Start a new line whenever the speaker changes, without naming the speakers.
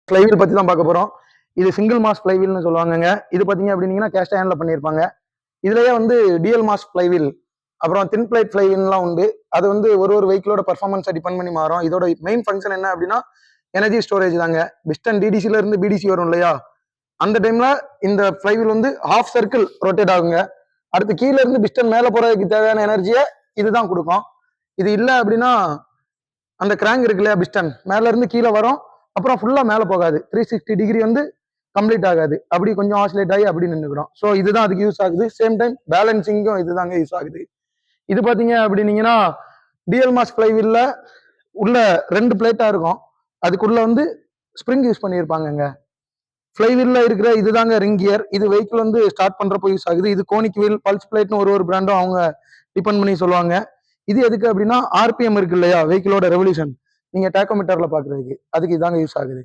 Flywheel பத்தி தான் பார்க்க போறோம். இது சிங்கிள் மாஸ் ஃப்ளைவீல்னு சொல்லுவாங்கங்க. இது பாத்தீங்க அப்படின்னீங்கன்னா கேஸ்ட் அயர்ன்ல பண்ணியிருப்பாங்க. இதுலயே வந்து டியூயல் மாஸ் ஃப்ளைவீல், அப்புறம் தின் பிளேட் ஃப்ளைவீல்லாம் உண்டு. அது வந்து ஒரு வெஹிக்கிளோட பர்ஃபார்மன்ஸை டிபெண்ட் பண்ணி மாறும். இதோட மெயின் ஃபங்க்ஷன் என்ன அப்படின்னா எனர்ஜி ஸ்டோரேஜ் தாங்க. பிஸ்டன் டிடிசில இருந்து பிடிசி வரும் இல்லையா, அந்த டைம்ல இந்த ஃப்ளைவீல் வந்து ஹாஃப் சர்க்கிள் ரொட்டேட் ஆகுங்க. அடுத்து கீழே இருந்து பிஸ்டன் மேல போறதுக்கு தேவையான எனர்ஜியை இதுதான் கொடுக்கும். இது இல்லை அப்படின்னா அந்த கிராங்க் இருக்கு இல்லையா, பிஸ்டன் மேல இருந்து கீழே வரும், அப்புறம் ஃபுல்லா மேல போகாது. 360 டிகிரி வந்து கம்ப்ளீட் ஆகாது, அப்படி கொஞ்சம் ஆசிலேட் ஆகி அப்படி நின்றுக்கிறோம். ஸோ இதுதான் அதுக்கு யூஸ் ஆகுது. சேம் டைம் பேலன்சிங்கும் இதுதாங்க யூஸ் ஆகுது. இது பாத்தீங்க அப்படின்னீங்கன்னா டிஎல் மாஸ் ஃப்ளைவீல்ல உள்ள 2 பிளேட்டா இருக்கும். அதுக்குள்ள வந்து ஸ்ப்ரிங் யூஸ் பண்ணியிருப்பாங்கங்க. ஃப்ளைவீல்ல இருக்கிற இதுதாங்க ரிங் கியர். இது வெஹிக்கிள் வந்து ஸ்டார்ட் பண்றப்போ யூஸ் ஆகுது. இது கோனிக் வீல், பல்ஸ் பிளேட்னு ஒரு பிராண்டும் அவங்க டிபெண்ட் பண்ணி சொல்லுவாங்க. இது எதுக்கு அப்படின்னா ஆர்பிஎம் இருக்கு இல்லையா, வெஹிக்கிளோட ரெவல்யூஷன் நீங்க டேக்கோமீட்டர்ல பாக்குறதுக்கு, அதுக்கு இதாங்க யூஸ் ஆகுது.